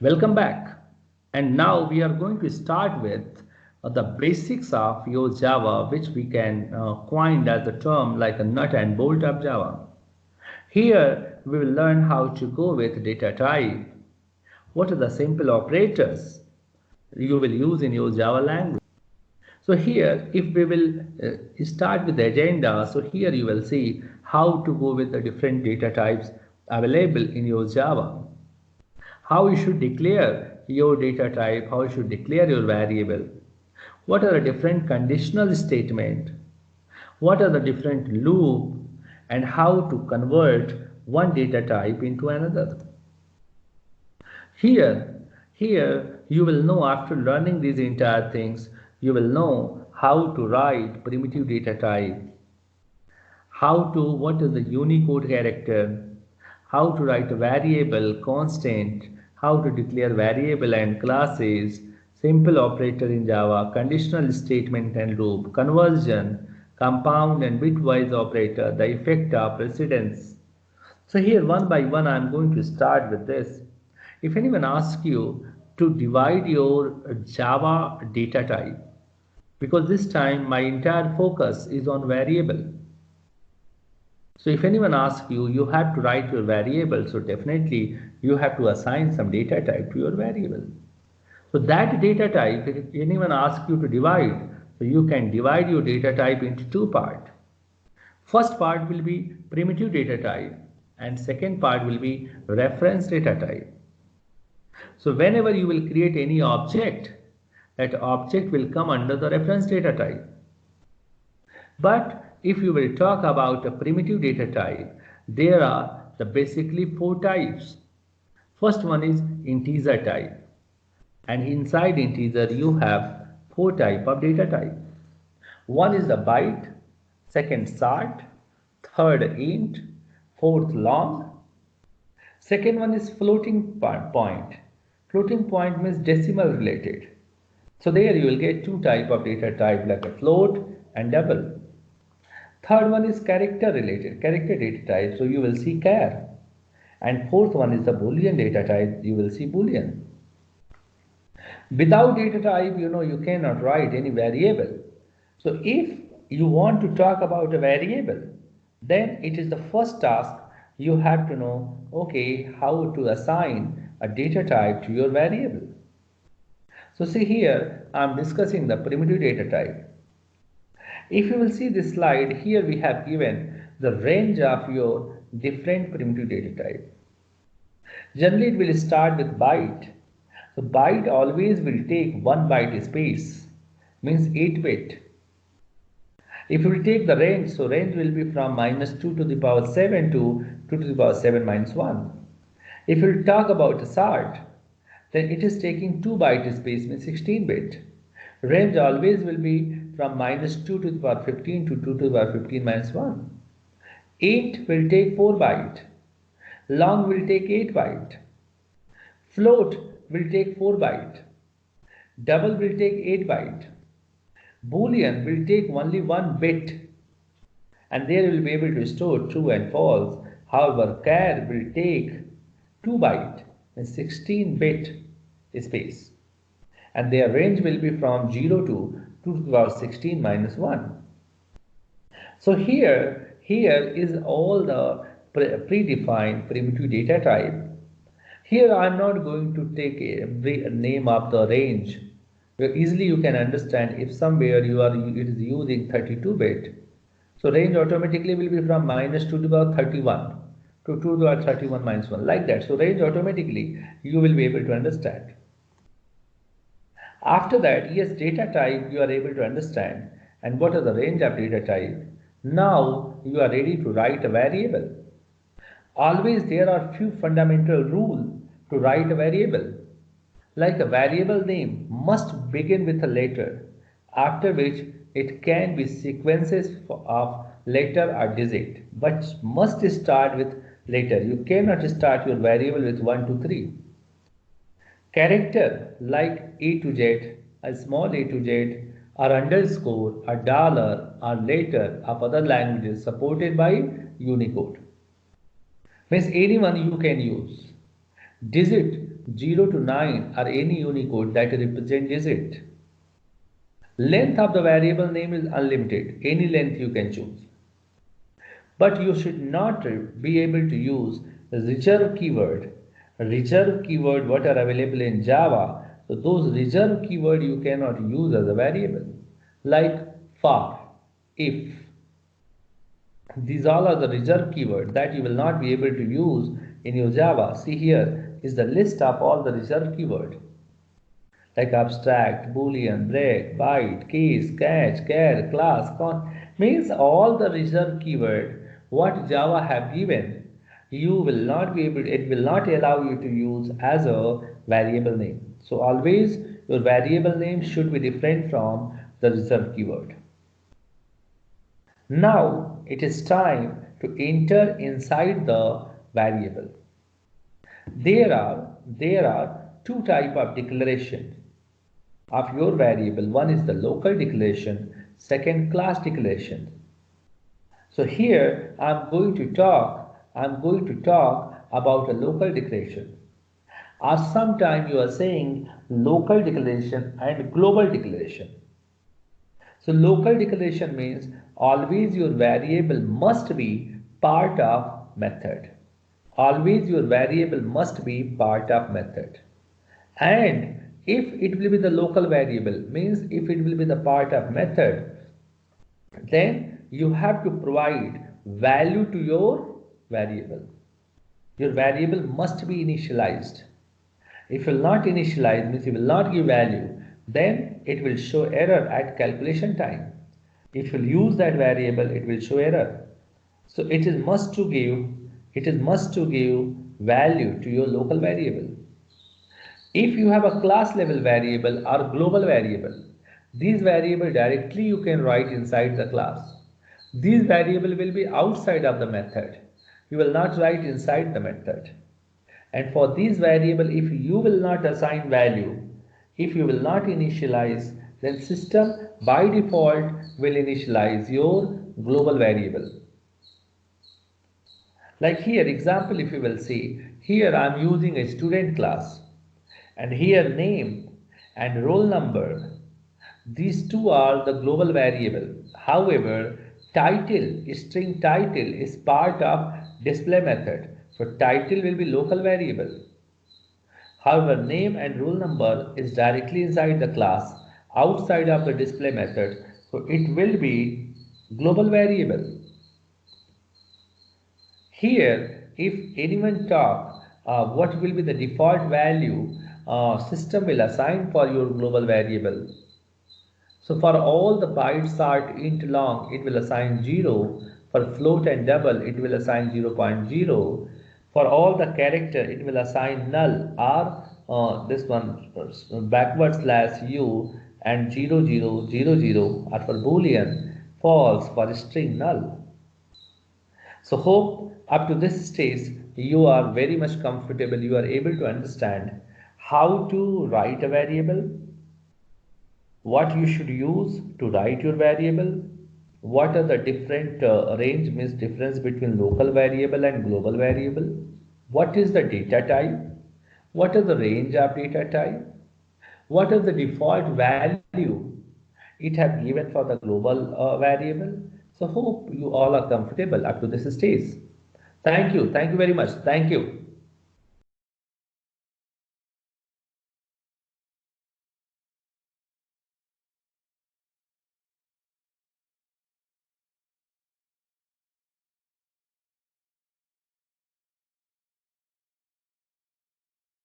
Welcome back. And now we are going to start with the basics of your Java, which we can coin as a term like a nut and bolt of Java. Here we will learn how to go with data type. What are the simple operators you will use in your Java language? So here, if we will start with the agenda, so here you will see how to go with the different data types available in your Java. How you should declare your data type, how you should declare your variable, what are the different conditional statement, what are the different loop, and how to convert one data type into another. Here you will know, after learning these entire things, you will know how to write primitive data type, what is the Unicode character, how to write a variable, constant, how to declare variable and classes, simple operator in Java, conditional statement and loop, conversion, compound and bitwise operator, the effect of precedence. So here one by one I am going to start with this. If anyone asks you to divide your Java data type, because this time my entire focus is on variable. So if anyone asks you, you have to write your variable, so definitely you have to assign some data type to your variable. So that data type, if anyone asks you to divide, so you can divide your data type into two parts. First part will be primitive data type and second part will be reference data type. So whenever you will create any object, that object will come under the reference data type. But if you will talk about a primitive data type, there are the basically four types. First one is integer type, and inside integer you have four type of data type. One is the byte, second short, third int, fourth long. Second one is floating point. Floating point means decimal related. So there you will get two type of data type, like a float and double. Third one is character related, character data type, so you will see char. And fourth one is the Boolean data type, you will see Boolean. Without data type, you cannot write any variable. So if you want to talk about a variable, then it is the first task you have to know, okay, how to assign a data type to your variable. So see here, I am discussing the primitive data type. If you will see this slide, here we have given the range of your different primitive data type. Generally, it will start with byte. So byte always will take 1 byte space, means 8 bit. If you will take the range, so range will be from -2 to the power 7 to 2 to the power 7 minus 1. If you will talk about a sort, then it is taking 2 byte space, means 16 bit. Range always will be from -2 to the power 15 to 2 to the power 15 minus 1. Int will take 4 byte. Long will take 8 byte. Float will take 4 byte. Double will take 8 byte. Boolean will take only 1 bit. And there you will be able to store true and false. However, char will take 2 byte and 16 bit space. And their range will be from 0 to 2 to the power 16 minus 1. So here is all the predefined primitive data type. Here I am not going to take every name of the range. Easily you can understand if somewhere it is using 32 bit. So range automatically will be from -2 to the power 31 to 2 to the power 31 minus 1, like that. So range automatically you will be able to understand. After that, yes, data type you are able to understand, and what are the range of data type. Now you are ready to write a variable. Always there are few fundamental rules to write a variable. Like a variable name must begin with a letter, after which it can be sequences of letter or digit, but must start with letter. You cannot start your variable with 1, 2, 3. Character like A to Z, a small a to Z, or underscore, a dollar, or letter of other languages supported by Unicode. Means anyone you can use. Digit 0 to 9 are any Unicode that represent digit. Length of the variable name is unlimited, any length you can choose. But you should not be able to use reserve keyword. Reserve keyword what are available in Java. So those reserve keyword you cannot use as a variable. Like for, if. These all are the reserve keyword that you will not be able to use in your Java. See here is the list of all the reserve keyword like abstract, boolean, break, byte, case, catch, char, class, con means all the reserved keyword what Java have given, you will not be able, it will not allow you to use as a variable name. So always your variable name should be different from the reserved keyword. Now it is time to enter inside the variable. There are two type of declaration of your variable. One is the local declaration, second class declaration. So here I'm going to talk about a local declaration. Or sometime you are saying local declaration and global declaration. So local declaration means always your variable must be part of method. Always your variable must be part of method. And if it will be the local variable, means if it will be the part of method, then you have to provide value to your variable. Your variable must be initialized. If you will not initialize, means you will not give value, then it will show error at calculation time. If you use that variable, it will show error. So it is must to give value to your local variable. If you have a class level variable or global variable, these variable directly you can write inside the class. These variable will be outside of the method. You will not write inside the method. And for these variable, if you will not assign value, if you will not initialize, then system by default will initialize your global variable. Like here, example, if you will see, here I am using a student class and here name and roll number. These two are the global variable. However, string title is part of display method. So title will be local variable. However, name and roll number is directly inside the class outside of the display method. So it will be global variable. Here, if anyone talk, what will be the default value system will assign for your global variable. So for all the bytes are int long, it will assign 0. For float and double, it will assign 0.0. For all the character, it will assign null or this one backward slash u and 0000 or for boolean false for string null. So hope up to this stage you are very much comfortable, you are able to understand how to write a variable, what you should use to write your variable, what are the different range means difference between local variable and global variable, what is the data type, what is the range of data type, what is the default value it have given for the global variable. So hope you all are comfortable up to this stage. Thank you very much. Thank you.